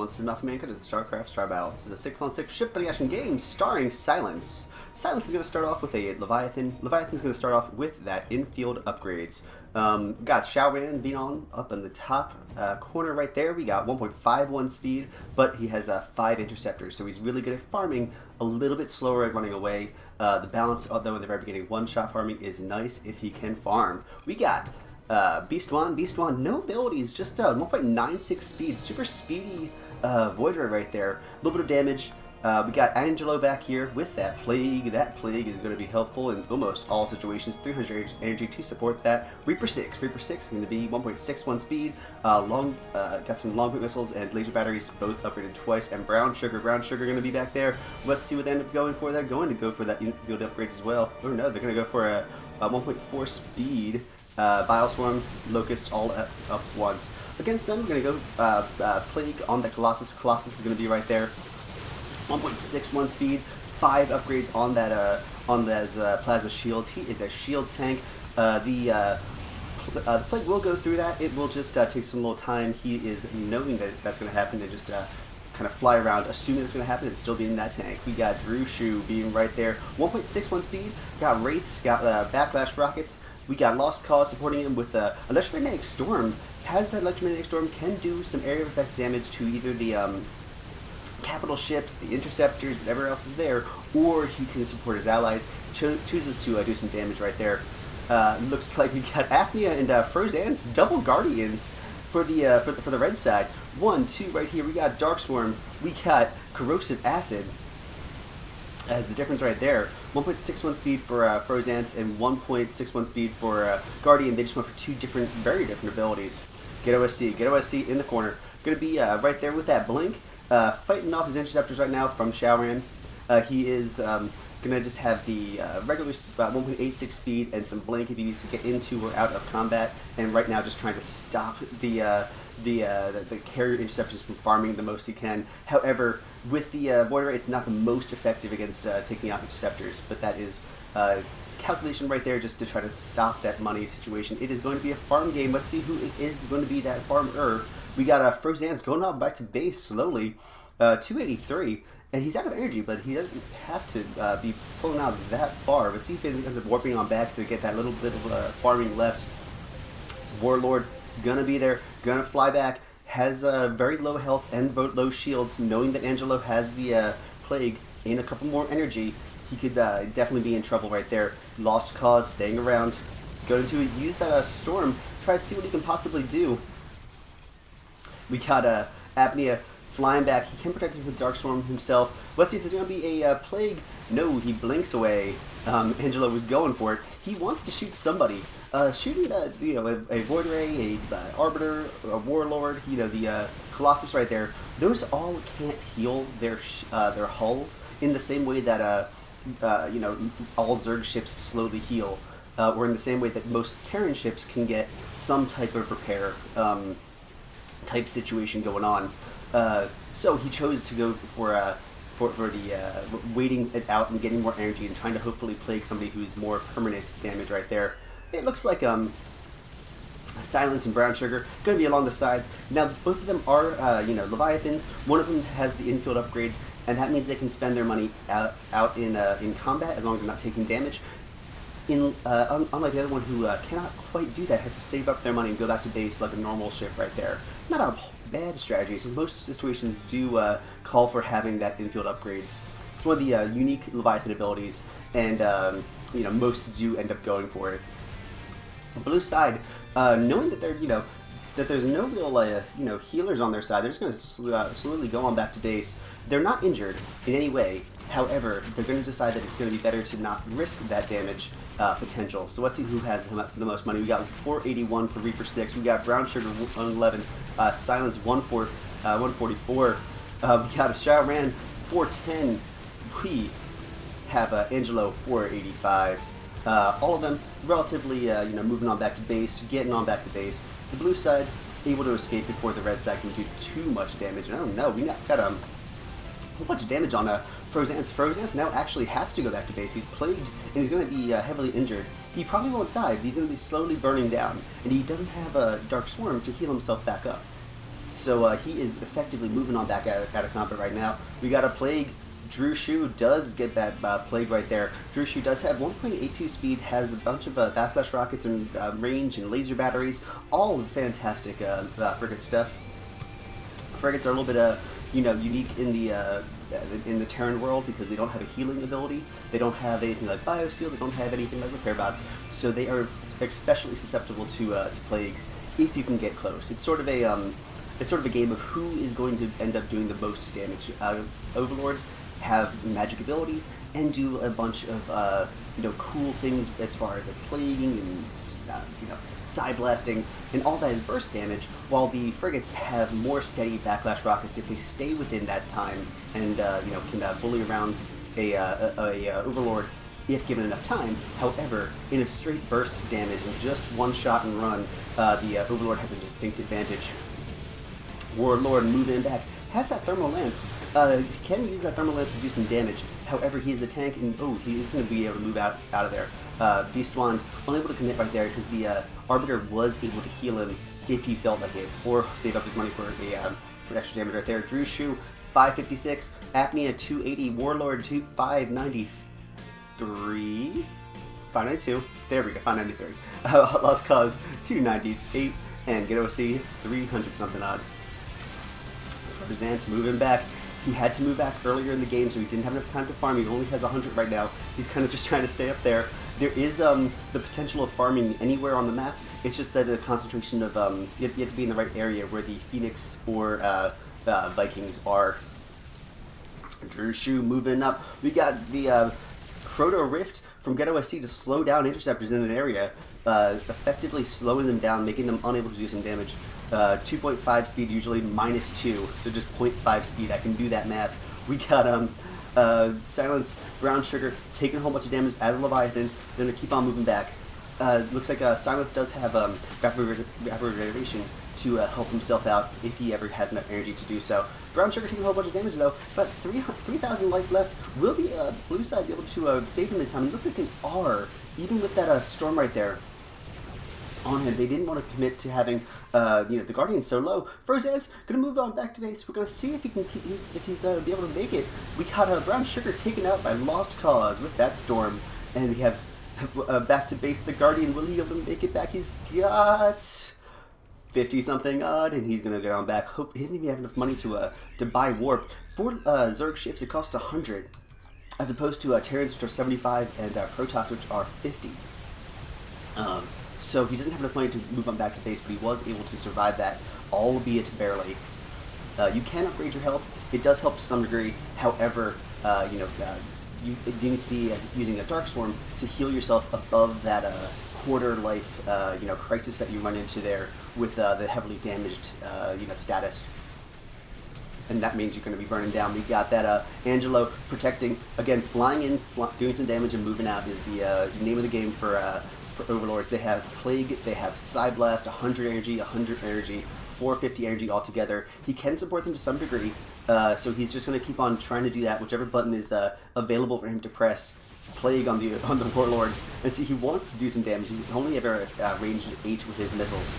everyone, this is Maffuman, this is StarCraft Star Battle. This is a 6-on-6 ship-building action game starring Silence. Silence is going to start off with a Leviathan. Leviathan's going to start off with that infield upgrades. Got Xiaoran being on up in the top corner right there. We got 1.51 speed, but he has 5 interceptors, so he's really good at farming, a little bit slower at running away. The balance, although in the very beginning, one-shot farming is nice if he can farm. We got Beast1, no abilities, just 1.96 speed, super speedy Void Ray right there. A little bit of damage. We got Angelo back here with that Plague. That Plague is going to be helpful in almost all situations. 300 energy to support that. Reaper 6 is going to be 1.61 speed. Got some long missiles and laser batteries, both upgraded twice. And Brown Sugar going to be back there. Let's see what they end up going for. They're going to go for that infield upgrades as well. Or no, they're going to go for a 1.4 speed. Bioswarm, Locust, all up once. Against them, we're going to go Plague on the Colossus. Colossus is going to be right there. 1.61 speed, 5 upgrades on that plasma shields. He is a shield tank. The Plague will go through that. It will just take some little time. He is knowing that that's going to happen and just kind of fly around, assuming it's going to happen and still be in that tank. We got Drushu being right there. 1.61 speed. Got Wraiths. Got Backlash Rockets. We got Lost Cause supporting him with Electromagnetic Storm. Has that Electromagnetic Storm, can do some area effect damage to either the capital ships, the interceptors, whatever else is there, or he can support his allies. Chooses to do some damage right there. Looks like we got Apnea and Frozan's double Guardians for the red side. 1, 2 right here. We got Darkswarm. We got Corrosive Acid as the difference right there. 1.61 speed for Frozance and 1.61 speed for Guardian. They just went for 2 very different abilities. Get OSC in the corner. Going to be right there with that Blink. Fighting off his interceptors right now from Xiaoran. He is going to just have the regular 1.86 speed and some Blink if he needs to get into or out of combat. And right now just trying to stop the carrier interceptors from farming the most he can. However, with the Void Ray, it's not the most effective against taking out interceptors, but that is calculation right there just to try to stop that money situation. It is going to be a farm game. Let's see who is going to be that farmer. We got Frozan's going on back to base slowly, 283, and he's out of energy, but he doesn't have to be pulling out that far. Let's see if he ends up warping on back to get that little bit of farming left. Warlord gonna be there, gonna fly back, has very low health and low shields, knowing that Angelo has the Plague and a couple more energy. He could definitely be in trouble right there. Lost Cause, staying around, going to use that Storm, try to see what he can possibly do. We got Apnea flying back. He can protect him with Darkstorm himself. Let's see if there's going to be a Plague. No, he blinks away. Angelo was going for it. He wants to shoot somebody. Shooting a Void Ray, a Arbiter, a Warlord, the Colossus right there. Those all can't heal their hulls in the same way that all Zerg ships slowly heal, or in the same way that most Terran ships can get some type of repair type situation going on. So he chose to go for the waiting it out and getting more energy and trying to hopefully Plague somebody who's more permanent damage right there. It looks like Silence and Brown Sugar going to be along the sides. Now both of them are Leviathans. One of them has the infield upgrades, and that means they can spend their money out in combat as long as they're not taking damage. Unlike the other one who cannot quite do that, has to save up their money and go back to base like a normal ship right there. Not a bad strategy, since most situations do call for having that infield upgrades. It's one of the unique Leviathan abilities, and most do end up going for it. Blue side, knowing that they're that there's no real healers on their side, they're just going to slowly go on back to base. They're not injured in any way. However, they're going to decide that it's going to be better to not risk that damage potential. So let's see who has the most money. We got 481 for Reaper 6. We got Brown Sugar 111, Silence 144. We got a Xiaoran 410. We have Angelo 485. All of them relatively moving on back to base, getting on back to base. The blue side able to escape before the red side can do too much damage. And I don't know, we got a whole bunch of damage on Frozance. Frozance now actually has to go back to base. He's plagued and he's going to be heavily injured. He probably won't die, but he's going to be slowly burning down. And he doesn't have a Dark Swarm to heal himself back up. So he is effectively moving on back out of combat right now. We got a Plague. Drew Shu does get that Plague right there. Drew Shu does have 1.82 speed, has a bunch of backlash rockets and range and laser batteries, all fantastic frigate stuff. Frigates are a little bit unique in the Terran world because they don't have a healing ability. They don't have anything like biosteel. They don't have anything like repair bots. So they are especially susceptible to plagues if you can get close. It's sort of a game of who is going to end up doing the most damage. Overlords have magic abilities and do a bunch of cool things as far as like plaguing and side blasting, and all that is burst damage, while the frigates have more steady backlash rockets if they stay within that time and can bully around a overlord if given enough time. However, in a straight burst damage and just one shot and run, the overlord has a distinct advantage. Warlord moving back has that thermal lance. Can use that thermal lance to do some damage. However, he's the tank, and he is going to be able to move out of there. Beast Wand unable to commit right there because the Arbiter was able to heal him if he felt like it, or save up his money for extra damage right there. Drew Shu 556, Apnea 280, Warlord 593, 592. There we go, 593. Lost Cause 298, and Get OC 300 something odd. Zant's moving back. He had to move back earlier in the game, so he didn't have enough time to farm. He only has 100 right now. He's kind of just trying to stay up there. There is the potential of farming anywhere on the map. It's just that the concentration of you have to be in the right area where the Phoenix or Vikings are. Drew Shu moving up. We got the Croto Rift from Ghetto SC to slow down interceptors in an area, effectively slowing them down, making them unable to do some damage. 2.5 speed, usually -2, so just 0.5 speed. I can do that math. We got Silence, Brown Sugar, taking a whole bunch of damage as Leviathans. They're going to keep on moving back. Looks like Silence does have Rapid Regeneration to help himself out if he ever has enough energy to do so. Brown Sugar taking a whole bunch of damage though, but 3,000 life left. Will the blue side be able to save him in time? It looks like they are, even with that Storm right there on him. They didn't want to commit to having the Guardian so low. Frozant's gonna move on back to base. We're gonna see if he can if he's be able to make it. We got Brown Sugar taken out by Lost Cause with that Storm, and we have back to base the Guardian. Will he be able to make it back? He's got 50 something odd, and he's gonna go on back. Hope he doesn't even have enough money to buy warp. For Zerg ships, it costs 100, as opposed to Terrans, which are 75, and Protoss, which are 50. So he doesn't have enough money to move on back to base, but he was able to survive that, albeit barely. You can upgrade your health. It does help to some degree. However, you need to be using a Dark Swarm to heal yourself above that quarter life crisis that you run into there with the heavily damaged status. And that means you're going to be burning down. We got that Angelo protecting, again, flying in, doing some damage and moving out is the name of the game for Overlords. They have Plague, they have Side Blast, 100 energy, 450 energy altogether. He can support them to some degree, so he's just going to keep on trying to do that, whichever button is available for him to press. Plague on the Warlord, and see, he wants to do some damage. He's only ever ranged 8 with his missiles,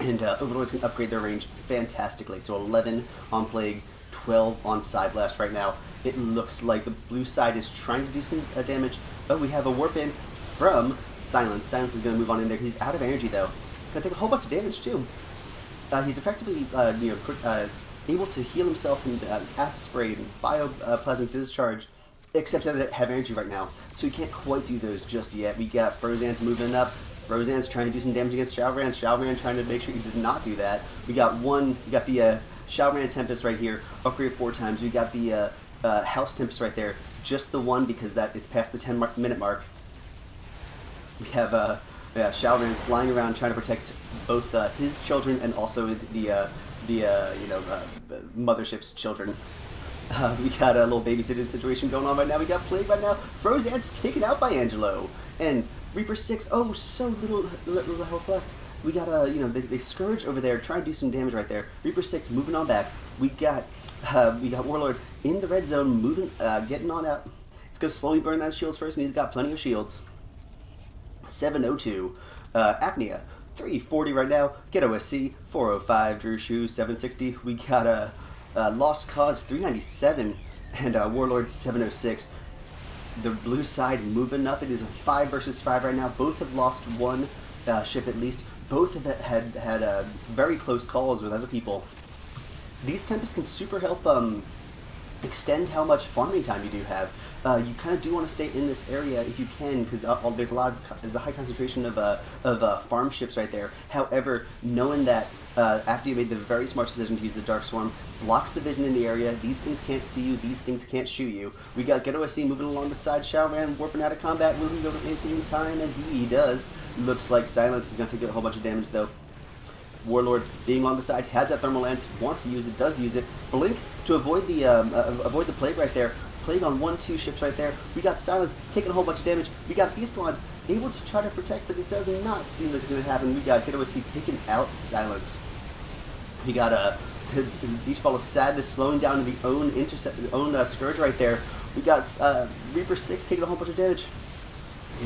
and Overlords can upgrade their range fantastically. So 11 on Plague, 12 on Side Blast right now. It looks like the blue side is trying to do some damage. Oh, we have a warp in from Silence. Silence is going to move on in there. He's out of energy though. Going to take a whole bunch of damage too. He's effectively able to heal himself from acid spray and bioplasmic discharge, except doesn't have energy right now, so he can't quite do those just yet. We got Frozant's moving up. Frozant's trying to do some damage against Shalran. Shalran trying to make sure he does not do that. We got the Shalran Tempest right here, upgrade 4 times. We got the House Tempest right there, just the one because it's past the 10-minute mark. We have Shalran flying around trying to protect both his children and also the Mothership's children. We got a little babysitting situation going on right now. We got Plague right now. Frozant's taken out by Angelo. And Reaper 6, oh, so little health left. We got, they Scourge over there trying to do some damage right there. Reaper 6 moving on back. We got Warlord in the red zone, moving, getting on out. It's going to slowly burn those shields first, and he's got plenty of shields. 702. Apnea. 340 right now. Get OSC 405. Drew Shoe 760. We got a Lost Cause 397 and Warlord 706. The blue side moving up. It is a 5 versus 5 right now. Both have lost one ship at least. Both have had very close calls with other people. These Tempests can super help extend how much farming time you do have. You kind of do want to stay in this area if you can, because there's a high concentration of farm ships right there. However, knowing that after you made the very smart decision to use the Dark Swarm, blocks the vision in the area. These things can't see you. These things can't shoot you. We got Get OSC moving along the side. Shaoran warping out of combat. Will he go to anything in time? And he does. Looks like Silence is going to take a whole bunch of damage though. Warlord being on the side, has that thermal lance, wants to use it, does use it. Blink to avoid the plague right there. Plague on 1-2 ships right there. We got Silence taking a whole bunch of damage. We got Beastwand able to try to protect, but it does not seem like it's going to happen. We got Get OSC taking out Silence. We got his Beach Ball of Sadness slowing down the own Scourge right there. We got Reaper 6 taking a whole bunch of damage.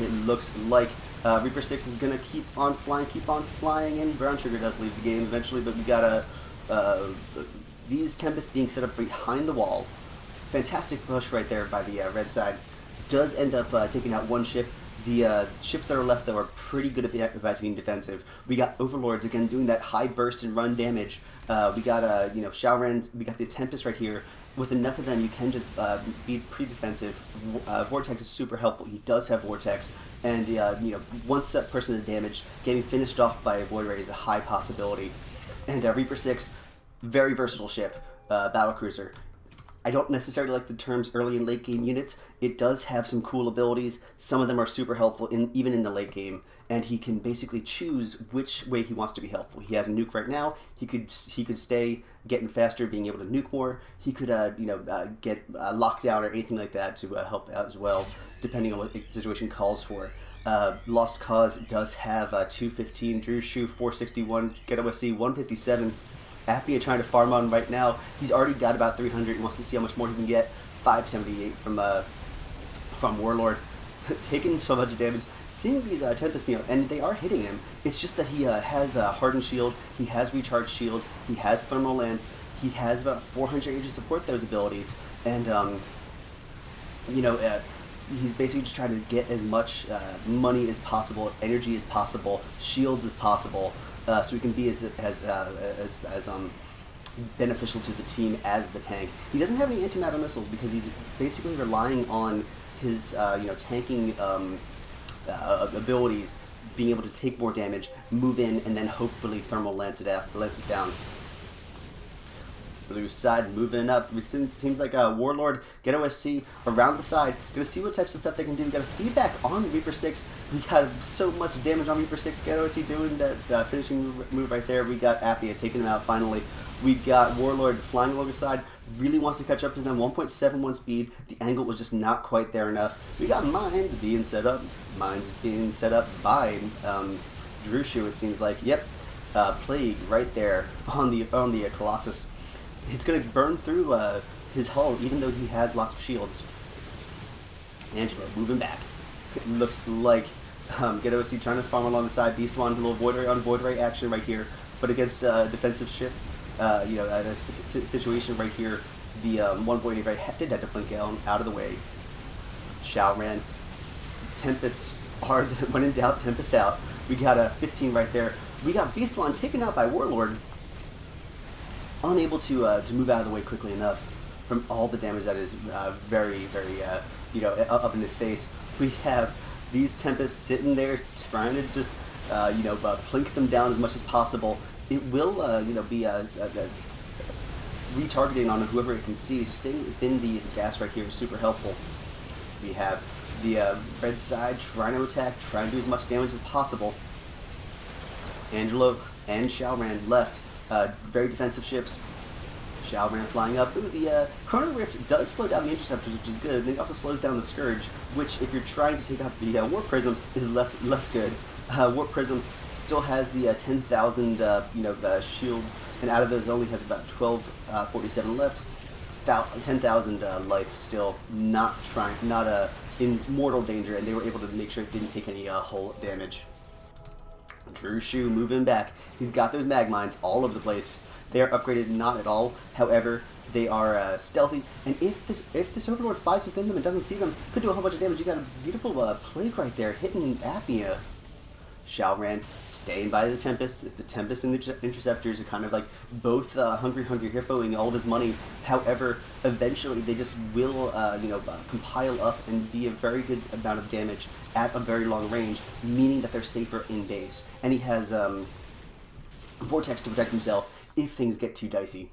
It looks like Reaper 6 is going to keep on flying, and Brown Sugar does leave the game eventually, but we got these Tempests being set up behind the wall. Fantastic push right there by the red side. Does end up taking out one ship. The ships that are left, though, are pretty good at being defensive. We got Overlords, again, doing that high burst and run damage. We got, Shaoran's, we got the Tempest right here. With enough of them, you can just be pretty defensive. Vortex is super helpful. He does have Vortex. And, once that person is damaged, getting finished off by a Void Ray is a high possibility. And Reaper 6, very versatile ship, battlecruiser. I don't necessarily like the terms early and late game units. It does have some cool abilities. Some of them are super helpful even in the late game, and he can basically choose which way he wants to be helpful. He has a nuke right now. He could stay getting faster, being able to nuke more. He could get locked down or anything like that to help out as well, depending on what the situation calls for. Lost Cause does have 215, Drew Shoe 461, Get OSC 157. Appia trying to farm on right now. He's already got about 300. He wants to see how much more he can get. 578 from Warlord. Taking so much damage. Seeing these Tempest, and they are hitting him. It's just that he has a Hardened Shield. He has Recharged Shield. He has Thermal Lance. He has about 400 age to support those abilities. And, he's basically just trying to get as much money as possible, energy as possible, shields as possible. So he can be as beneficial to the team as the tank. He doesn't have any antimatter missiles because he's basically relying on his tanking abilities, being able to take more damage, move in, and then hopefully thermal lance it down. Blue side moving up. It seems like Warlord, Get OSC around the side. Gonna see what types of stuff they can do. We got a feedback on Reaper 6. We got so much damage on Reaper 6. Get OSC doing that finishing move right there. We got Appia taking him out finally. We got Warlord flying along the side. Really wants to catch up to them. 1.71 speed. The angle was just not quite there enough. We got mines being set up. Mines being set up by Drew Shoe, it seems like. Yep. Plague right there on the Colossus. It's going to burn through his hull, even though he has lots of shields. Angelo moving back. It looks like Get OSC trying to farm along the side. Beastwand, a little Void Ray on Void Ray action right here. But against a defensive ship, a situation right here, the one Void Ray did have to blink out of the way. Shaoran. Tempest are, when in doubt, Tempest out. We got a 15 right there. We got Beastwand taken out by Warlord. Unable to move out of the way quickly enough from all the damage that is very, very, up in his face. We have these Tempests sitting there trying to just, plink them down as much as possible. It will, be retargeting on whoever it can see. So staying within the gas right here is super helpful. We have the red side trying to attack, trying to do as much damage as possible. Angelo and Shaoran left. Very defensive ships. Shaoran flying up. Ooh, the Chrono Rift does slow down the Interceptors, which is good. And it also slows down the Scourge, which, if you're trying to take out the Warp Prism, is less good. Warp Prism still has the 10,000 shields, and out of those only has about 1247 left. 10,000 life still, not in mortal danger, and they were able to make sure it didn't take any hull damage. Drew Shoe moving back. He's got those mag mines all over the place. They are upgraded not at all. However, they are stealthy, and if this Overlord flies within them and doesn't see them, could do a whole bunch of damage. You got a beautiful plague right there hitting Apnea. Xiaoran staying by the Tempest. The Tempest and the Interceptors are kind of like both hungry hippoing all of his money. However, eventually they just will compile up and be a very good amount of damage at a very long range, meaning that they're safer in base. And he has Vortex to protect himself if things get too dicey.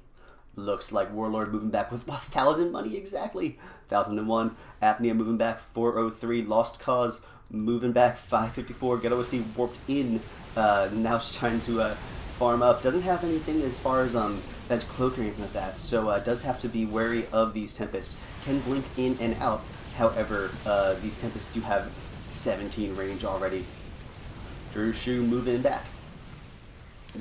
Looks like Warlord moving back with 1,000 money exactly. 1,001. Apnea moving back 403. Lost Cause moving back 554. Ghetto OC warped in. Now she's trying to farm up. Doesn't have anything as far as that's cloak or anything like that. So does have to be wary of these Tempests. Can blink in and out. However, these Tempests do have 17 range already. Drew Shoe moving back.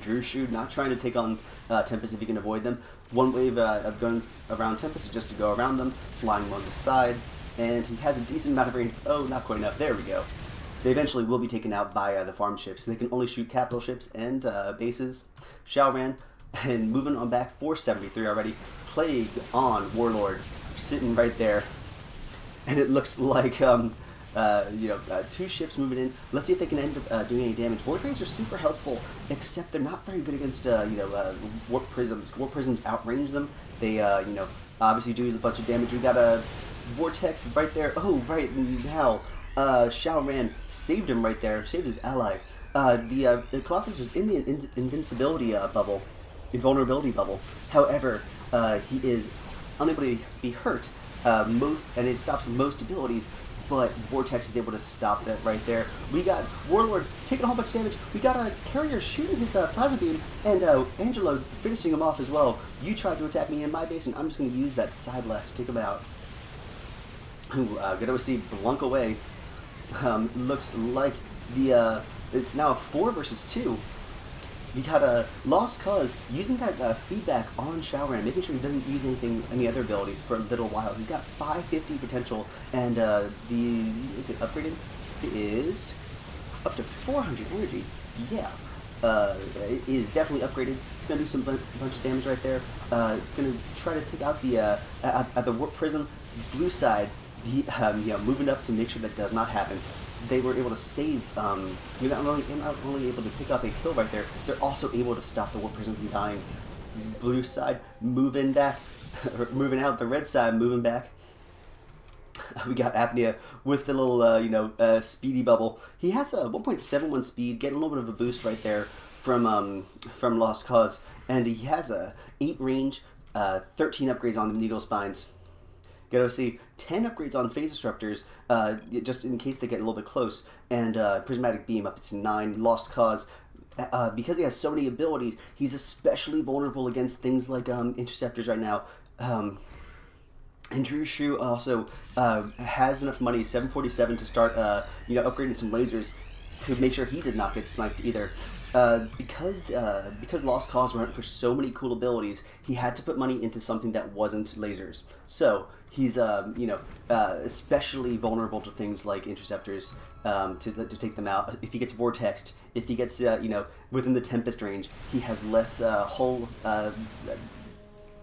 Drew Shoe not trying to take on Tempest if he can avoid them. One wave of going around Tempest is just to go around them, flying along the sides, and he has a decent amount of range. Oh, not quite enough. There we go. They eventually will be taken out by the farm ships. They can only shoot capital ships and bases. Xiaoran, and moving on back, 473 already. Plague on Warlord, sitting right there. And it looks like two ships moving in. Let's see if they can end up doing any damage. Void Rays are super helpful, except they're not very good against Warp Prisms. Warp Prisms outrange them. They obviously do a bunch of damage. We got a Vortex right there. Oh, right now Xiaoran saved him right there. Saved his ally. The Colossus was in the invincibility bubble, invulnerability bubble. However, he is unable to be hurt. And it stops most abilities. But Vortex is able to stop that right there. We got Warlord taking a whole bunch of damage. We got a Carrier shooting his plasma beam, and Angelo finishing him off as well. You tried to attack me in my base, and I'm just going to use that side blast to take him out. Gonna see Blunk away. Looks like it's now a 4 versus 2. We got a Lost Cause using that feedback on Xiaoran, making sure he doesn't use any other abilities for a little while. He's got 550 potential, and is it upgraded? It is up to 400 energy. Yeah, it is definitely upgraded. It's gonna do some bunch of damage right there. It's gonna try to take out the at the Warp Prism. Blue side, moving up to make sure that does not happen. They were able to save, you're not only able to pick up a kill right there, they're also able to stop the Warp Prism from dying. Blue side moving back, moving out. The red side moving back. We got Apnea with the little, speedy bubble. He has a 1.71 speed, getting a little bit of a boost right there from Lost Cause, and he has a 8 range, 13 upgrades on the Needle Spines. Ghetto C, 10 upgrades on Phase Disruptors, just in case they get a little bit close, and Prismatic Beam up to 9, Lost Cause. Because he has so many abilities, he's especially vulnerable against things like Interceptors right now. And Drew Shoe also has enough money, 747, to start upgrading some lasers to make sure he does not get sniped either. Because Lost Cause went for so many cool abilities, he had to put money into something that wasn't lasers. So he's especially vulnerable to things like Interceptors, to take them out. If he gets vortexed, if he gets within the Tempest range, he has less hull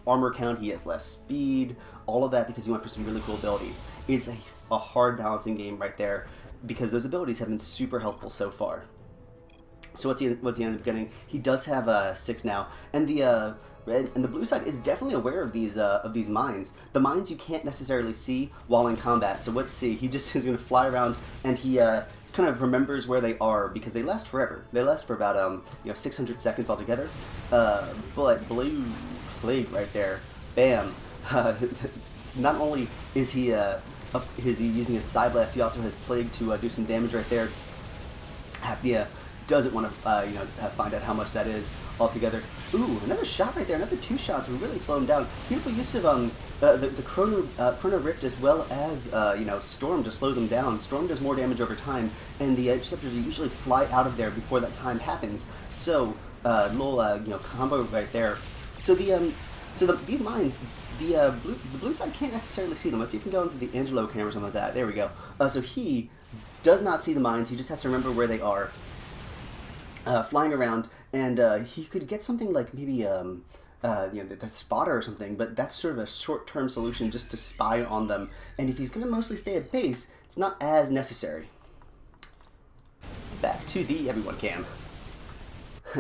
armor count, he has less speed, all of that because he went for some really cool abilities. It's a hard balancing game right there because those abilities have been super helpful so far. So what's he end up getting? He does have 6 now, and the red and the blue side is definitely aware of these mines. The mines you can't necessarily see while in combat. So let's see. He just is going to fly around, and he kind of remembers where they are because they last forever. They last for about 600 seconds altogether. But blue plague right there, bam. Not only is he using his side blast, he also has plague to do some damage right there. Apnea doesn't want to find out how much that is altogether. Ooh, another shot right there, another 2 shots. We really slowed him down. Beautiful use of the Chrono Rift as well as Storm to slow them down. Storm does more damage over time, and the Interceptors usually fly out of there before that time happens. So little combo right there. So these mines, the blue side can't necessarily see them. Let's see if we can go into the Angelo camera or something like that. There we go. So he does not see the mines. He just has to remember where they are. flying around, and he could get something like maybe the spotter or something, but that's sort of a short-term solution just to spy on them. And if he's going to mostly stay at base, it's not as necessary. Back to the everyone cam.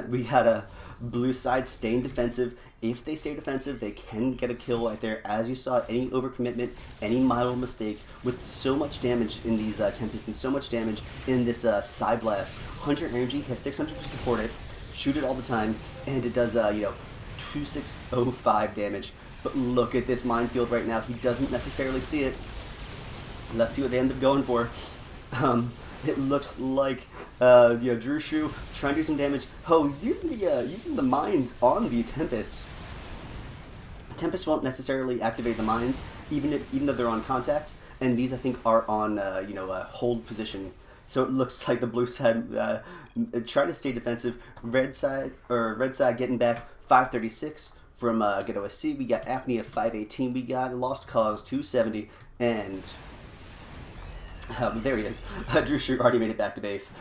We had a blue side staying defensive. If they stay defensive, they can get a kill right there. As you saw, any overcommitment, any mild mistake, with so much damage in these Tempests and so much damage in this Side Blast. 100 energy, has 600 to support it, shoot it all the time, and it does, 2605 damage. But look at this minefield right now. He doesn't necessarily see it. Let's see what they end up going for. It looks like Drushu trying to do some damage. Oh, using the mines on the Tempest. Tempest won't necessarily activate the mines, even though they're on contact. And these I think are on hold position. So it looks like the blue side trying to stay defensive. Red side getting back 536 from Ghetto SC. We got Apnea 518. We got Lost Cause 270 and. There he is. Drushu already made it back to base.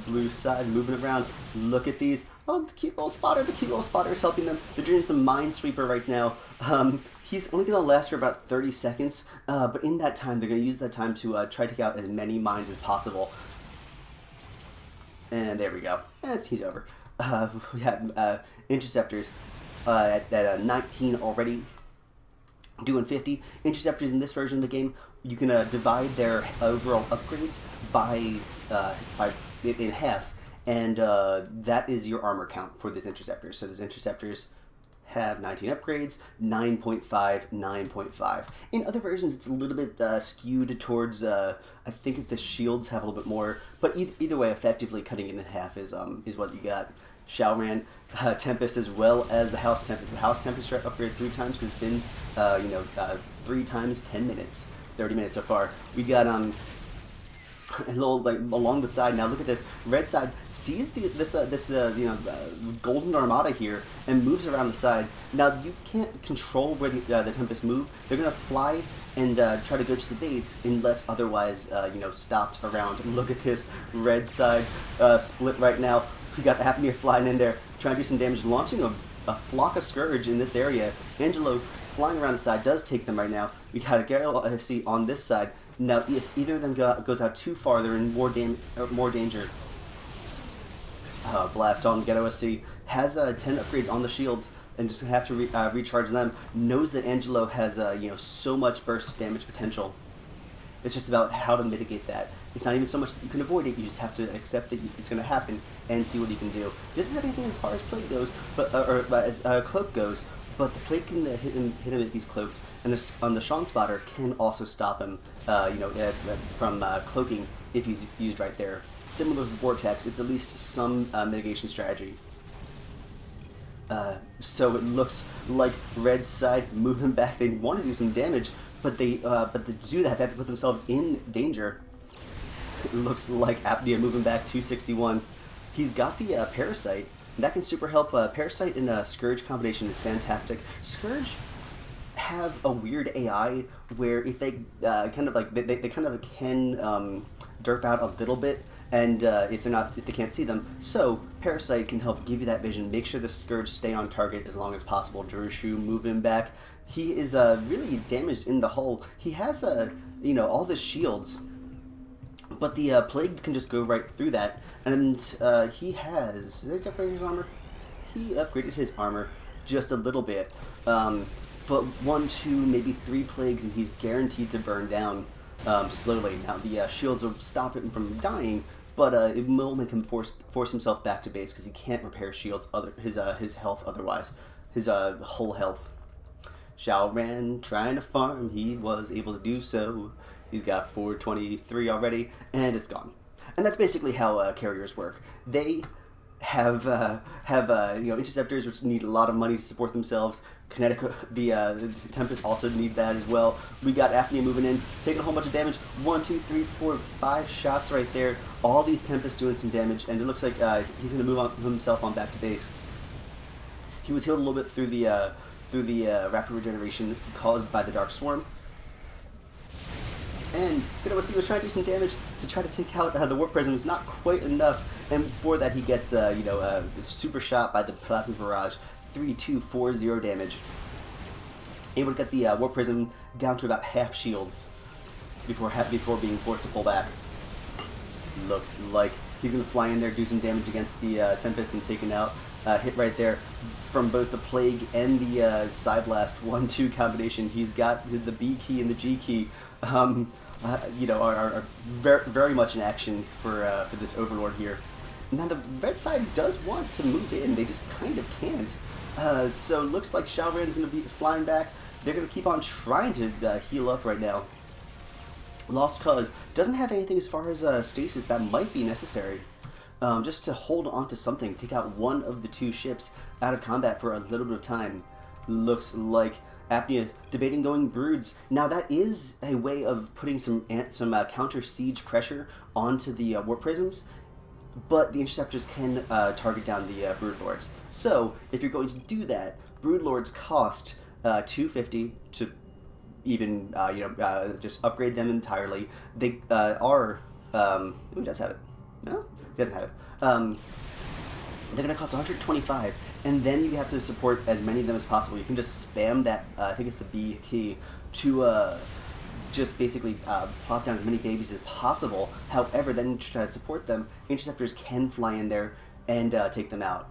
Blue side moving around. Look at these. Oh, the cute little spotter. The cute little spotter is helping them. They're doing some Minesweeper right now. He's only going to last for about 30 seconds. But in that time, they're going to use that time to try to take out as many mines as possible. And there we go. He's over. We have Interceptors at 19 already. Doing 50. Interceptors in this version of the game, you can divide their overall upgrades in half, and that is your armor count for these Interceptors. So these Interceptors have 19 upgrades, 9.5, 9.5. In other versions, it's a little bit skewed towards, I think the shields have a little bit more, but either way, effectively cutting it in half is what you got. Shaoran, Tempest, as well as the House Tempest. The House Tempest upgrade 3 times has been, 3 times 10 minutes, 30 minutes so far. We got a little along the side. Now look at this. Red side sees this golden armada here and moves around the sides. Now you can't control where the Tempest move. They're gonna fly and try to go to the base unless otherwise stopped around. Look at this red side split right now. We got Apnea flying in there, trying to do some damage, launching a flock of Scourge in this area. Angelo flying around the side does take them right now. We got a Ghetto SC on this side. Now, if either of them goes out too far, they're in more danger. Blast on Ghetto SC has 10 upgrades on the shields and just have to recharge them. Knows that Angelo has so much burst damage potential. It's just about how to mitigate that. It's not even so much that you can avoid it, you just have to accept that it's going to happen and see what you can do. It doesn't have anything as far as Plague goes, but as Cloak goes, but the Plague can hit him if he's cloaked, and the Sean Spotter can also stop him from cloaking if he's used right there. Similar to Vortex, it's at least some mitigation strategy. So it looks like Red side moving back. They want to do some damage, but to do that, they have to put themselves in danger. It looks like Apnea moving back 261. He's got the Parasite. That can super help. Parasite and Scourge combination is fantastic. Scourge have a weird AI where if they they kind of can derp out a little bit, and if they can't see them, so Parasite can help give you that vision. Make sure the Scourge stay on target as long as possible. Drushu moving back. He is really damaged in the hull. He has all the shields, but the Plague can just go right through that. And he has... Did he upgrade his armor? He upgraded his armor just a little bit. But 1, 2, maybe 3 Plagues, and he's guaranteed to burn down slowly. Now, the shields will stop him from dying, but it will make him force himself back to base because he can't repair shields, his health otherwise. His whole health. Shaoran trying to farm. He was able to do so. He's got 423 already, and it's gone. And that's basically how carriers work. They have interceptors which need a lot of money to support themselves. Kinetic, the Tempest also need that as well. We got Apnea moving in, taking a whole bunch of damage. 1, 2, 3, 4, 5 shots right there. All these Tempests doing some damage, and it looks like he's going to move himself on back to base. He was healed a little bit through the rapid regeneration caused by the Dark Swarm. And Ganoasi was trying to do some damage to try to take out the Warp Prism. It's not quite enough, and before that he gets super shot by the Plasma Barrage. 3-2-4-0 damage. Able to get the Warp Prism down to about half shields before being forced to pull back. Looks like he's going to fly in there, do some damage against the Tempest, and take it out. Hit right there from both the Plague and the Side Blast 1-2 combination. He's got the B key and the G key. Are very much in action for this Overlord here. Now the red side does want to move in, they just kind of can't. So it looks like Xiaoran's going to be flying back. They're going to keep on trying to heal up right now. Lost Cause doesn't have anything as far as stasis that might be necessary. Just to hold on to something, take out one of the two ships out of combat for a little bit of time. Looks like Apnea debating going Broods. Now that is a way of putting some counter siege pressure onto the Warp Prisms, but the Interceptors can target down the Broodlords. So if you're going to do that, Broodlords cost 250 to even just upgrade them entirely. They are who does have it? No, he doesn't have it. They're going to cost 125, and then you have to support as many of them as possible. You can just spam that, I think it's the B key, to just basically plop down as many babies as possible. However, then to try to support them, Interceptors can fly in there and take them out.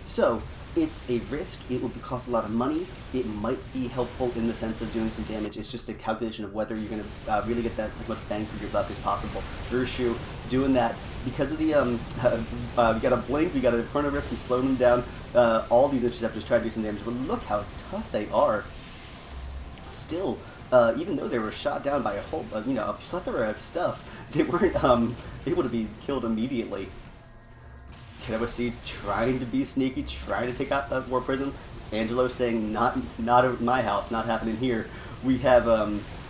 So, it's a risk. It will cost a lot of money. It might be helpful in the sense of doing some damage. It's just a calculation of whether you're going to really get that as much bang for your buck as possible. Drushu doing that because of the we got a blink, we got a Chrono Rift and slow them down. All these Interceptors try to do some damage, but look how tough they are. Still, even though they were shot down by a whole a plethora of stuff, they weren't able to be killed immediately. Kenoasi trying to be sneaky, trying to take out that Warp Prism. Angelo saying, not at my house, not happening here. We have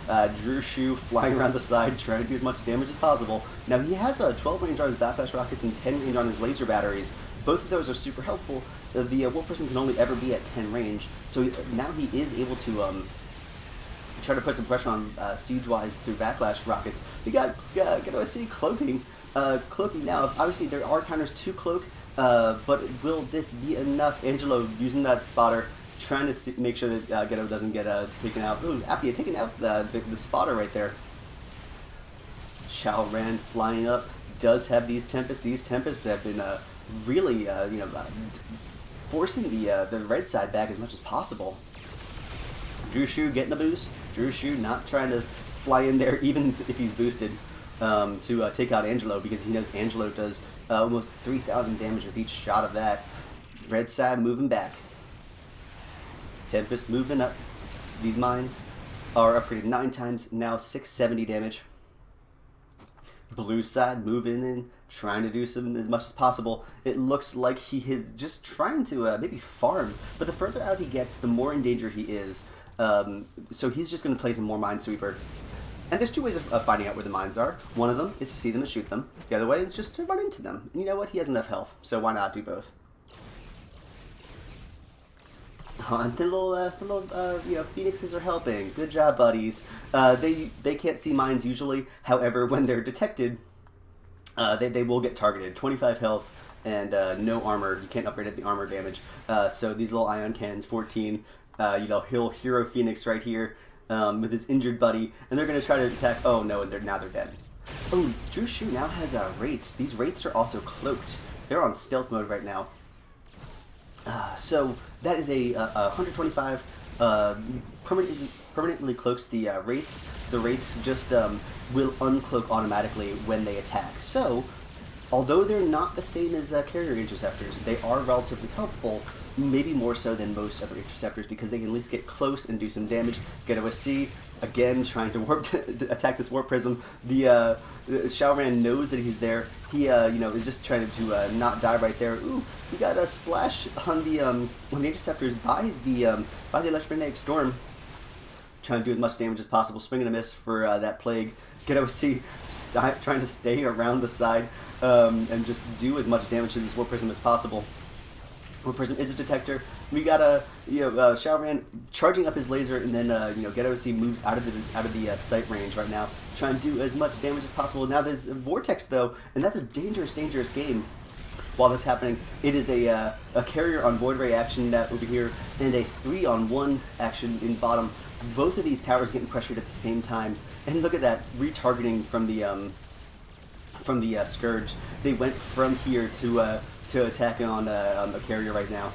Drushu flying around the side, trying to do as much damage as possible. Now he has 12 range on his Backflash Rockets and 10 range on his laser batteries. Both of those are super helpful. The Warp Prism can only ever be at 10 range, so now he is able to try to put some pressure on siege-wise through Backlash Rockets. We got Kenoasi cloaking. Cloaking now, obviously there are counters to cloak, but will this be enough? Angelo using that spotter, trying to make sure that Ghetto doesn't get taken out. Ooh, Appia taking out the spotter right there. Xiaoran flying up, does have these Tempests. These Tempests have been really, forcing the red side back as much as possible. Drushu getting the boost. Drushu not trying to fly in there even if he's boosted. To take out Angelo, because he knows Angelo does almost 3,000 damage with each shot of that. Red side moving back. Tempest moving up. These mines are upgraded 9 times, now 670 damage. Blue side moving in, trying to do some as much as possible. It looks like he is just trying to maybe farm, but the further out he gets, the more in danger he is. So he's just going to play some more Minesweeper. And there's two ways of finding out where the mines are. One of them is to see them and shoot them. The other way is just to run into them. And you know what? He has enough health, so why not do both? And the little phoenixes are helping. Good job, buddies. They can't see mines usually. However, when they're detected, they will get targeted. 25 health and no armor. You can't upgrade the armor damage. So these little ion cannons, 14. He'll hero Phoenix right here. With his injured buddy, and they're going to try to attack. Oh no, and now they're dead. Oh, Drushu now has Wraiths. These Wraiths are also cloaked. They're on stealth mode right now. So that is a 125 permanently cloaks the Wraiths. The Wraiths just will uncloak automatically when they attack. So, although they're not the same as carrier interceptors, they are relatively helpful. Maybe more so than most other interceptors, because they can at least get close and do some damage. Ghetto again trying to attack this Warp Prism. The Xiaoran knows that he's there. He is just trying to not die right there. Ooh, we got a splash on the interceptors by the electromagnetic storm. Trying to do as much damage as possible. Swing and a miss for that Plague. Ghetto trying to stay around the side and just do as much damage to this Warp Prism as possible. Warp Prism is a detector. We got Xiaoran charging up his laser, and then Get OC moves out of the sight range right now, trying to do as much damage as possible. Now there's a Vortex though, and that's a dangerous game. While that's happening, it is a carrier on Void Ray action over here, and a 3-on-1 action in bottom. Both of these towers getting pressured at the same time, and look at that retargeting from the Scourge. They went from here to attacking on the carrier right now.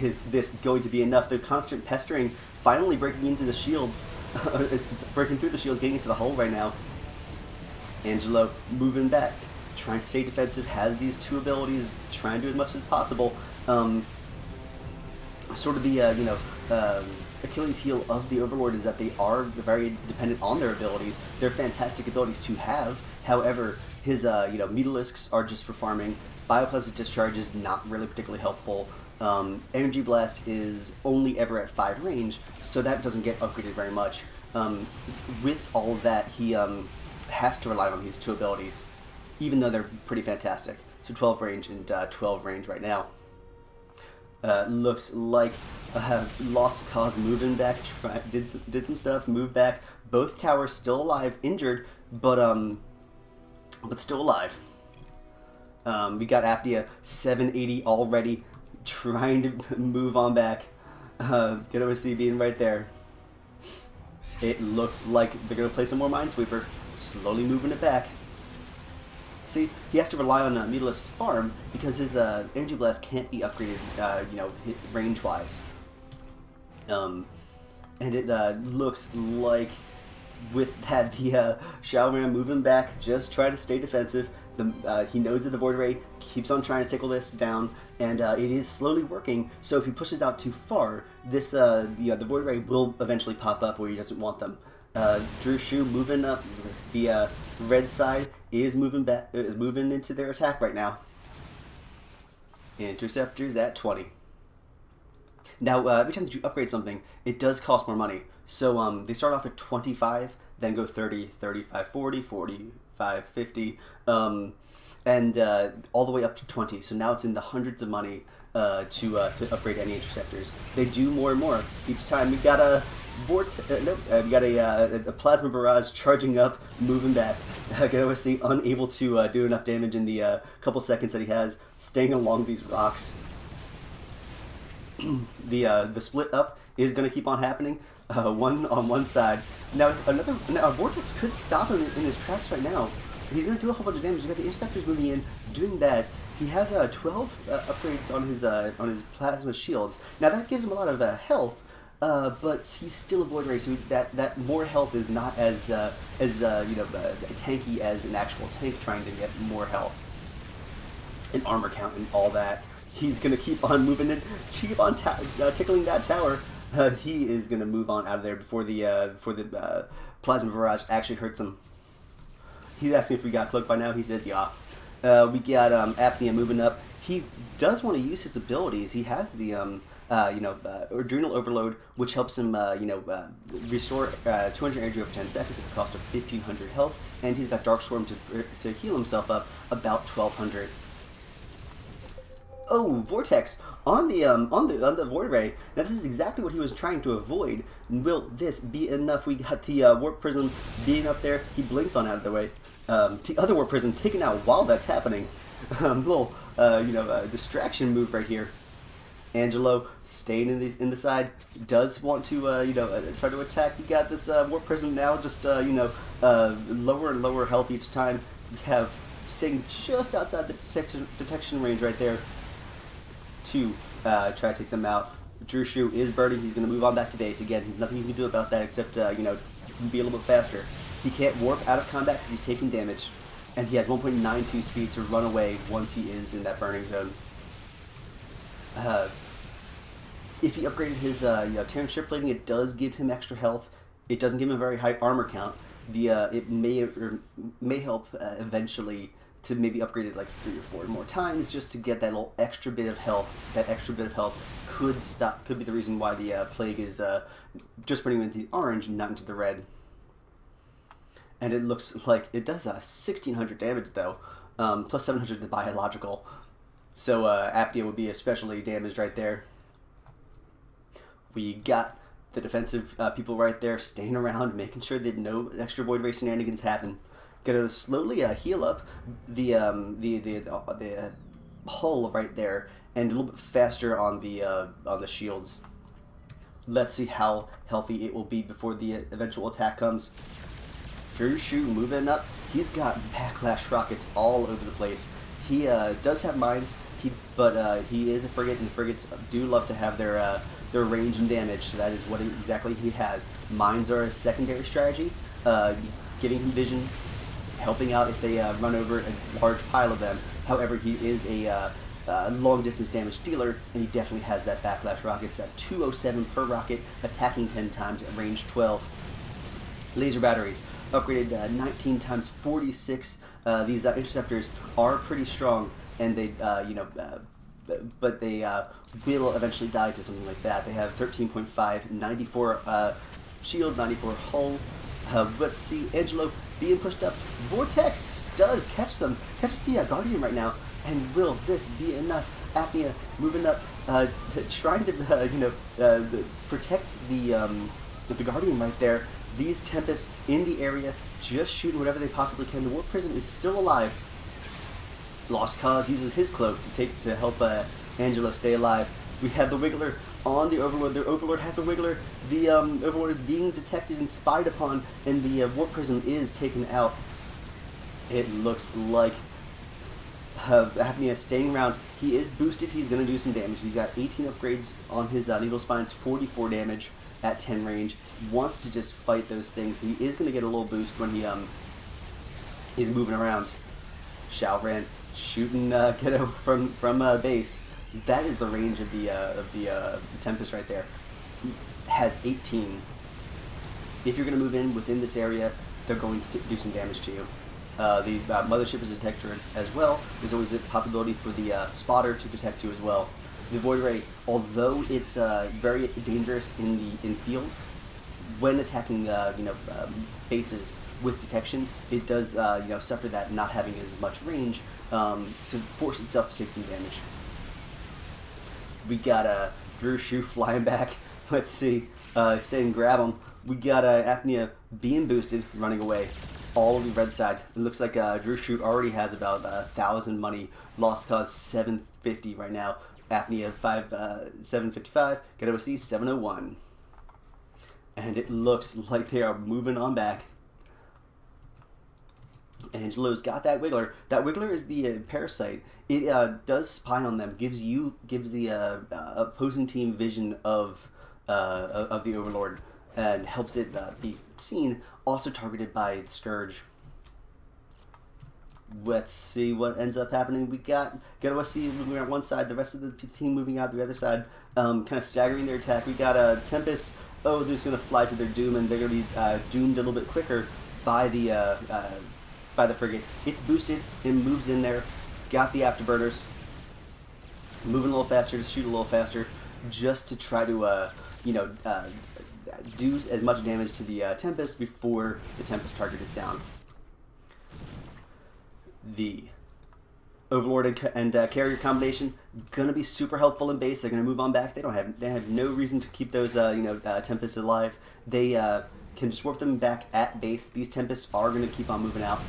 Is this going to be enough? The constant pestering finally breaking into the shields, breaking through the shields, getting into the hull right now. Angelo moving back, trying to stay defensive, has these two abilities, trying to do as much as possible. Sort of the Achilles heel of the Overlord is that they are very dependent on their abilities. They're fantastic abilities to have. However, his Mutalisks are just for farming. Bioplasmic Discharge is not really particularly helpful. Energy Blast is only ever at 5 range, so that doesn't get upgraded very much. With all of that, he has to rely on these two abilities, even though they're pretty fantastic. So 12 range and 12 range right now. Looks like Lost Cause moving back, did some stuff, moved back. Both towers still alive, injured, but still alive. We got Apnea 780 already, trying to move on back. Get OC being right there. It looks like they're going to play some more Minesweeper, slowly moving it back. See, he has to rely on Mutalis's farm because his Energy Blast can't be upgraded, range-wise. And it looks like with that, the Xiaoran moving back, just trying to stay defensive. He knows that the Void Ray keeps on trying to tickle this down, and it is slowly working. So if he pushes out too far, this the Void Ray will eventually pop up where he doesn't want them. Drew Shu moving up. The red side is moving back, is moving into their attack right now. Interceptors at 20. Now, every time that you upgrade something, it does cost more money. So they start off at 25, then go 30, 35, 40, 45, 50, and all the way up to 20. So now it's in the hundreds of money to upgrade any interceptors. They do more and more each time. We got a we got a plasma barrage charging up, moving back. Get OC unable to do enough damage in the couple seconds that he has, staying along these rocks. The split up is going to keep on happening. One on one side. Now a Vortex could stop him in his tracks right now. He's going to do a whole bunch of damage. You got the interceptors moving in, doing that. He has 12 upgrades on his plasma shields. Now that gives him a lot of health. But he's still a Void Ray, so that more health is not as tanky as an actual tank trying to get more health and armor count and all that. He's gonna keep on moving in, keep on tickling that tower. He is gonna move on out of there before the plasma barrage actually hurts him. He's asking if we got cloaked by now. He says yeah. We got Apnea moving up. He does want to use his abilities. He has the Adrenal Overload, which helps him, restore 200 energy over 10 seconds at the cost of 1,500 health, and he's got Dark Storm to heal himself up about 1,200. Oh, Vortex on the Void Ray. Now this is exactly what he was trying to avoid. Will this be enough? We got the Warp Prism being up there. He blinks on out of the way. The other Warp Prism taken out while that's happening. Little distraction move right here. Angelo staying in the side, does want to try to attack. You got this Warp Prism now, just lower and lower health each time. We have staying just outside the detection range right there to try to take them out. Drew Shu is burning. He's going to move on back to base again. Nothing you can do about that except be a little bit faster. He can't warp out of combat because he's taking damage, and he has 1.92 speed to run away once he is in that burning zone. If he upgraded his Terran ship plating, it does give him extra health. It doesn't give him a very high armor count. It may help eventually to maybe upgrade it like 3 or 4 more times just to get that little extra bit of health. That extra bit of health could be the reason why the plague is just putting him into the orange and not into the red. And it looks like it does 1,600 damage though, plus 700 to biological. So Apnea would be especially damaged right there. We got the defensive people right there staying around, making sure that no extra Void Ray shenanigans happen. Gonna slowly heal up the hull right there, and a little bit faster on the shields. Let's see how healthy it will be before the eventual attack comes. Drew Shu moving up. He's got backlash rockets all over the place. He does have mines, but he is a frigate, and frigates do love to have their range and damage, so that is what exactly he has. Mines are a secondary strategy, giving him vision, helping out if they run over a large pile of them. However, he is a long-distance damage dealer, and he definitely has that backlash rockets at 207 per rocket, attacking 10 times at range 12. Laser batteries, upgraded 19 times 46. These interceptors are pretty strong, and they, but they will eventually die to something like that. They have 13.5, 94 shields, 94 hull. Let's see, Angelo being pushed up. Vortex does catch them, catches the Guardian right now. And will this be enough? Apnea moving up, trying to protect the Guardian right there. These Tempests in the area, just shooting whatever they possibly can. The Warp Prism is still alive. Lost Cause uses his cloak to help Angelo stay alive. We have the Wiggler on the Overlord. The Overlord has a Wiggler. The Overlord is being detected and spied upon, and the Warp Prism is taken out. It looks like Apnea staying around. He is boosted. He's going to do some damage. He's got 18 upgrades on his Needle Spines, 44 damage at 10 range. Wants to just fight those things. He is going to get a little boost when he's moving around. Xiaoran shooting Ghetto from base. That is the range of the Tempest right there. Has 18. If you're going to move in within this area, they're going to do some damage to you. The Mothership is a detector as well. There's always a possibility for the Spotter to detect you as well. The Void Ray, although it's very dangerous in field, when attacking bases with detection, it does suffer that not having as much range to force itself to take some damage. We got Drew Shu flying back. Let's see, saying grab him. We got Apnea being boosted, running away. All of the red side. It looks like Drew Shu already has about 1,000 money. Lost Cause 750 right now. Apnea 755. Get OC 701. And it looks like they are moving on back. Angelo's got that Wiggler. That Wiggler is the parasite. It does spy on them. Gives the opposing team vision of the Overlord, and helps it be seen. Also targeted by Scourge. Let's see what ends up happening. We got OSC moving out one side, the rest of the team moving out the other side, kind of staggering their attack. We got Tempest. Oh, they're just going to fly to their doom, and they're going to be doomed a little bit quicker by the frigate. It's boosted. It moves in there. It's got the afterburners. Moving a little faster to shoot a little faster, just to try to do as much damage to the Tempest before the Tempest targeted down. The Overlord and Carrier combination gonna be super helpful in base. They're gonna move on back. They have no reason to keep those Tempests alive. They can just warp them back at base. These Tempests are gonna keep on moving out.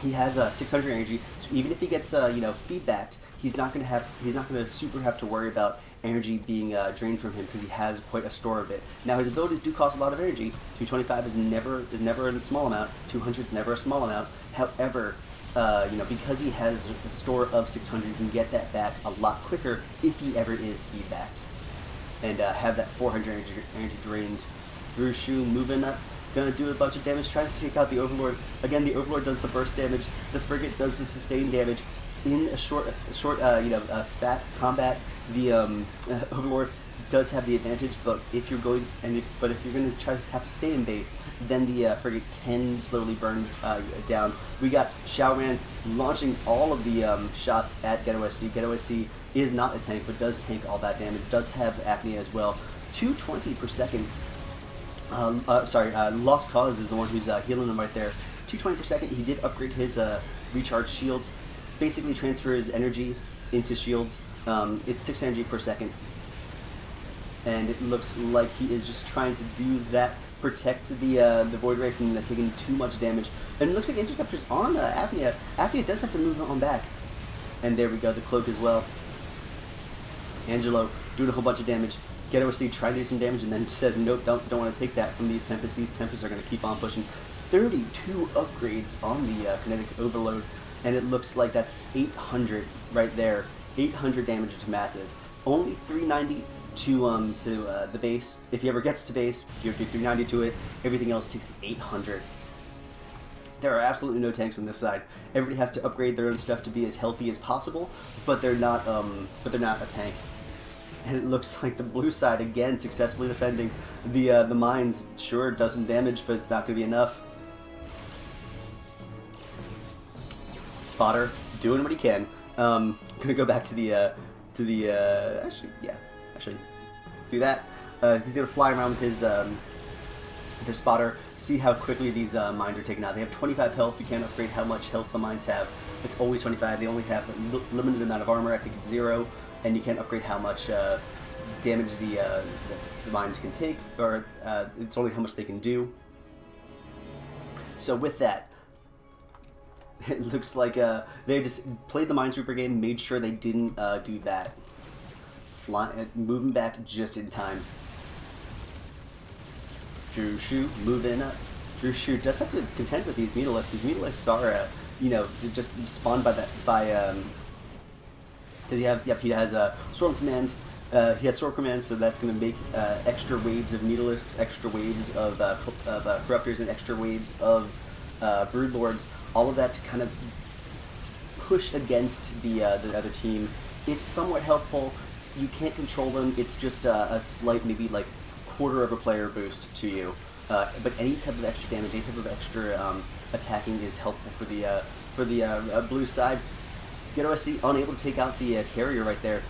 He has 600 energy, so even if he gets feedbacked, he's not gonna super have to worry about energy being drained from him, because he has quite a store of it. Now his abilities do cost a lot of energy. 225 is never a small amount. 200 is never a small amount. However, because he has a store of 600, you can get that back a lot quicker if he ever is feedbacked, and have that 400 energy drained. Drew Shu moving up, gonna do a bunch of damage, trying to take out the Overlord. Again, the Overlord does the burst damage. The frigate does the sustained damage. In a short spat combat, the Overlord does have the advantage. But if you're going to try to have to stay in base, then the frigate can slowly burn down. We got Xiaoran launching all of the shots at Get OSC. Get OSC is not a tank, but does tank all that damage. Does have Apnea as well. 220 per second. Lost Cause is the one who's healing him right there. 220 per second. He did upgrade his recharge shields. Basically transfers energy into shields. It's 6 energy per second. and it looks like he is just trying to do that, protect the Void Ray from taking too much damage. And it looks like Interceptor's on Apnea. Apnea does have to move on back. And there we go, the Cloak as well. Angelo doing a whole bunch of damage. Ghetto C trying to do some damage and then says, nope, don't want to take that from these Tempests. These Tempests are going to keep on pushing. 32 upgrades on the Kinetic Overload, and it looks like that's 800 right there. 800 damage to Massive. Only 390 to the base. If he ever gets to base, you do 390 to it. Everything else takes 800. There are absolutely no tanks on this side. Everybody has to upgrade their own stuff to be as healthy as possible, but they're not a tank. And it looks like the blue side again successfully defending the mines. Sure, it does some damage, but it's not going to be enough. Spotter doing what he can. Gonna go back to the actually do that. He's gonna fly around with his spotter, see how quickly these mines are taken out. They have 25 health. You can't upgrade how much health the mines have. It's always 25. They only have a limited amount of armor. I think it's 0, and you can't upgrade how much damage the mines can take, or it's only how much they can do. So with that, it looks like they just played the Minesweeper game, made sure they didn't do that. Moving back just in time. Drew Shu moving up. Drew Shu does have to contend with these Mutalisks. These Mutalisks are, just spawned by does he have? Yep, he has a Storm Command. He has Storm Command, so that's going to make extra waves of Mutalisks, extra waves of Corruptors, and extra waves of Broodlords. All of that to kind of push against the other team. It's somewhat helpful. You can't control them. It's just a slight, maybe like quarter of a player boost to you. But any type of extra damage, any type of extra attacking is helpful for the blue side. Ghetto SC unable to take out the carrier right there.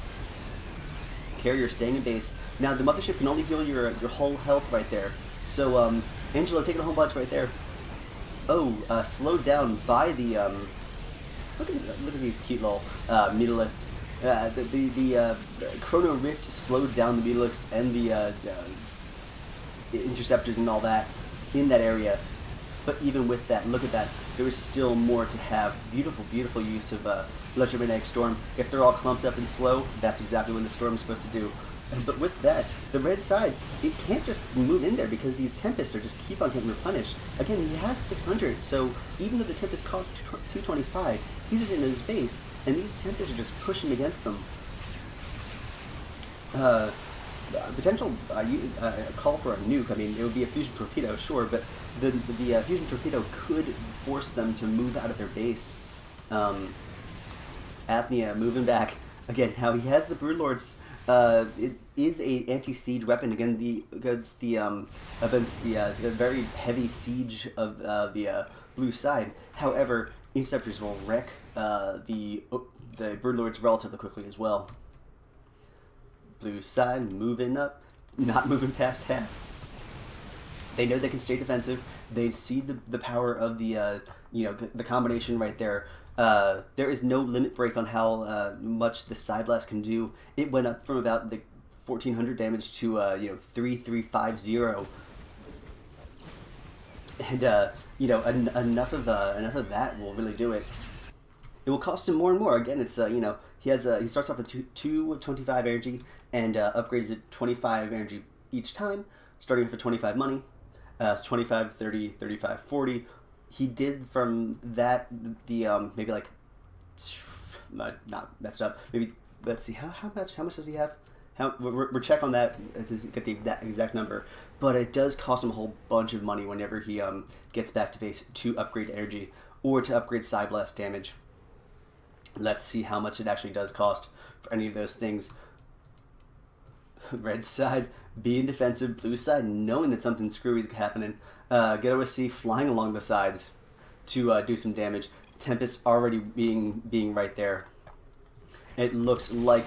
Carrier staying in base. Now the Mothership can only heal your whole health right there. So Angelo taking a whole bunch right there. Oh, slowed down by the look at these cute little Mutalisks. The Chrono Rift slowed down the Mutalisks and the Interceptors and all that in that area. But even with that, look at that. There is still more to have. Beautiful, beautiful use of Electromagnetic Storm. If they're all clumped up and slow, that's exactly what the Storm is supposed to do. But with that, the red side, it can't just move in there because these Tempests are just keep on getting replenished. Again, he has 600, so even though the Tempest costs 225, he's just in his base, and these Tempests are just pushing against them. Potential call for a nuke. I mean, it would be a fusion torpedo, sure, but the fusion torpedo could force them to move out of their base. Apnea moving back again. Now he has the Broodlords. It is a anti-siege weapon against the very heavy siege of the blue side. However, Interceptors will wreck the Broodlords relatively quickly as well. Blue side moving up, not moving past half. They know they can stay defensive. They see the power of the the combination right there. There is no limit break on how much the Side Blast can do. It went up from about the 1400 damage to 3350, and enough of that will really do it. It will cost him more and more. Again, it's he starts off with 225 energy and upgrades at 25 energy each time, starting off at 25 money. 25, 30, 35, 40. He did from that maybe like not messed up. Maybe let's see how much does he have? We're check on that to get the exact number. But it does cost him a whole bunch of money whenever he gets back to base to upgrade energy or to upgrade Side Blast damage. Let's see how much it actually does cost for any of those things. Red side being defensive, blue side knowing that something screwy is happening. Ghetto SC flying along the sides to do some damage. Tempest already being right there. It looks like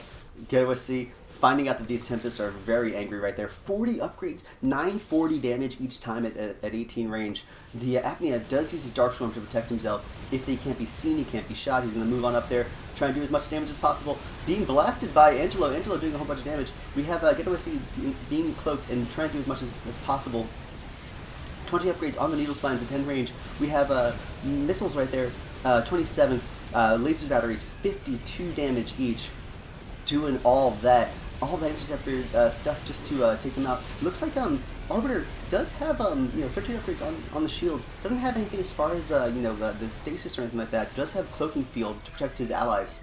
Ghetto SC finding out that these Tempests are very angry right there. 40 upgrades, 940 damage each time at 18 range. The Apnea does use his Dark Storm to protect himself. If he can't be seen, he can't be shot, he's going to move on up there, try and do as much damage as possible. Being blasted by Angelo, Angelo doing a whole bunch of damage. We have Getaway being cloaked and trying to do as much as possible. 20 upgrades on the Needle Spines at 10 range. We have missiles right there, 27, laser batteries, 52 damage each. Doing all that interceptor stuff just to take them out. Looks like Arbiter does have 13 upgrades on the shields. Doesn't have anything as far as the stasis or anything like that. Does have cloaking field to protect his allies.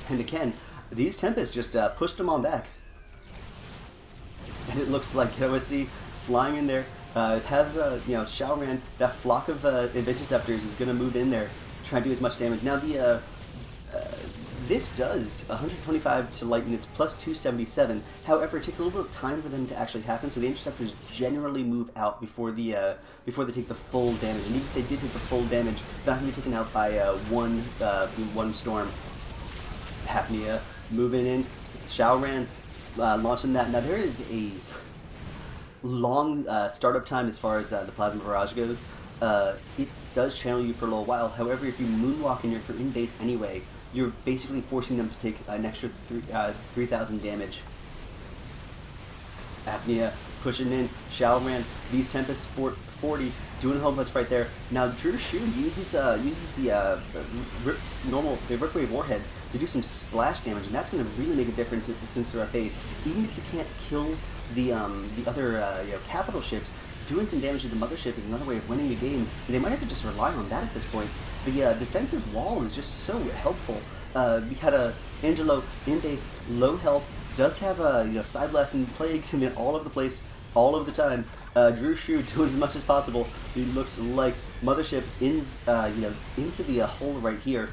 And again, these Tempests just pushed him on back. And it looks like OSC flying in there. It has Shaoran, that flock of interceptors is going to move in there, try and do as much damage. Now the this does 125 to light units plus 277. However, it takes a little bit of time for them to actually happen, so the interceptors generally move out before they take the full damage. And even if they did take the full damage, they're not going to be taken out by one storm. Hapnea moving in, Shaoran launching that. Now there is a long startup time as far as the Plasma Barrage goes. It does channel you for a little while. However, if you moonwalk and you're in base anyway, you're basically forcing them to take an extra 3,000 damage. Apnea pushing in, Shaoran, these Tempests 40, doing a whole bunch right there. Now Drew Shu uses the Ripwave warheads to do some splash damage, and that's going to really make a difference since they're at base. Even if you can't kill the other capital ships, doing some damage to the Mothership is another way of winning the game. They might have to just rely on that at this point. The defensive wall is just so helpful. We had Angelo in base, low health, does have a side blast and plague commit all over the place, all over the time. Drew Shu doing as much as possible. He looks like Mothership into the hole right here.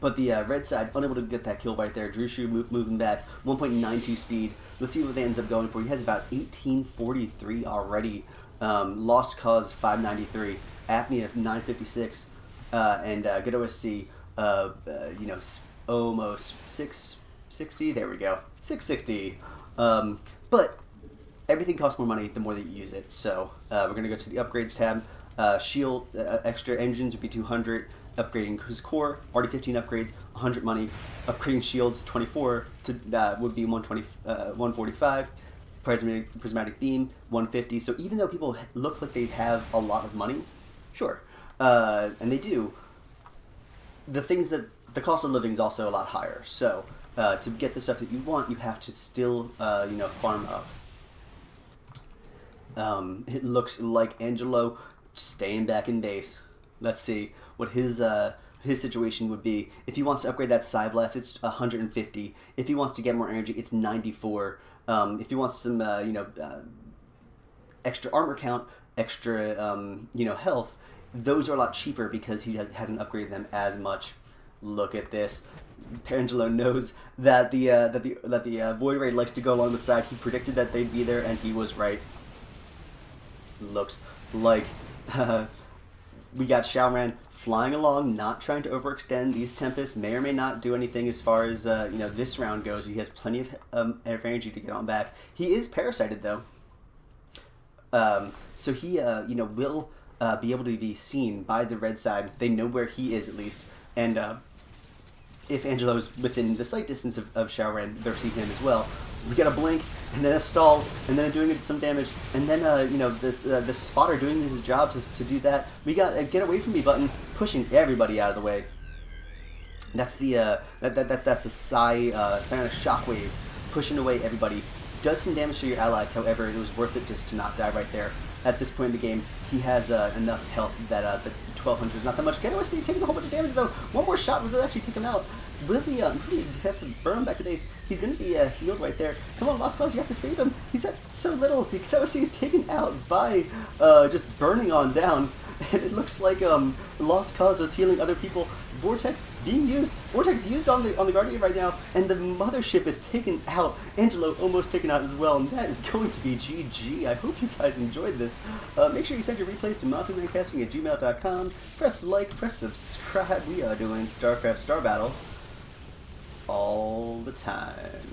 But the red side unable to get that kill right there. Drew Shu moving back, 1.92 speed. Let's see what they ends up going for. He has about 1843 already. Lost Cause 593. Apnea 956. And Good OSC, almost 660. There we go. 660. But everything costs more money the more that you use it. So we're going to go to the upgrades tab. Shield extra engines would be 200. Upgrading his core, already 15 upgrades, 100 money. Upgrading shields, 24 to would be 145. Prismatic beam, 150. So even though people look like they have a lot of money, sure, and they do, the things that the cost of living is also a lot higher. So to get the stuff that you want, you have to still farm up. It looks like Angelo staying back in base. Let's see what his situation would be. If he wants to upgrade that Psy Blast, it's 150. If he wants to get more energy, it's 94. If he wants some extra armor count, extra health, those are a lot cheaper because he hasn't upgraded them as much. Look at this. Angelo knows that the Void Raid likes to go along the side. He predicted that they'd be there, and he was right. Looks like we got Shaoran flying along, not trying to overextend. These Tempests may or may not do anything as far as this round goes. He has plenty of energy to get on back. He is parasited though, so he will be able to be seen by the red side. They know where he is at least, and if Angelo's within the sight distance of Shaoran, they're seeing him as well. We got a blink, and then a stall, and then doing some damage, and then this spotter doing his job to do that. We got a get away from me button, pushing everybody out of the way. That's the that's a psionic shockwave, pushing away everybody. Does some damage to your allies, however, it was worth it just to not die right there. At this point in the game, he has enough health that the 1200 is not that much. Get away, taking a whole bunch of damage though. One more shot would actually take him out. Really have to burn him back to base. He's going to be healed right there. Come on, Lost Cause, you have to save him. He's at so little. The Kenosi is taken out by just burning on down. And it looks like Lost Cause is healing other people. Vortex being used. Vortex used on the Guardian right now, and the Mothership is taken out. Angelo almost taken out as well, and that is going to be GG. I hope you guys enjoyed this. Make sure you send your replays to MaffumanCasting@gmail.com. Press like, press subscribe. We are doing StarCraft Star Battle. all the time.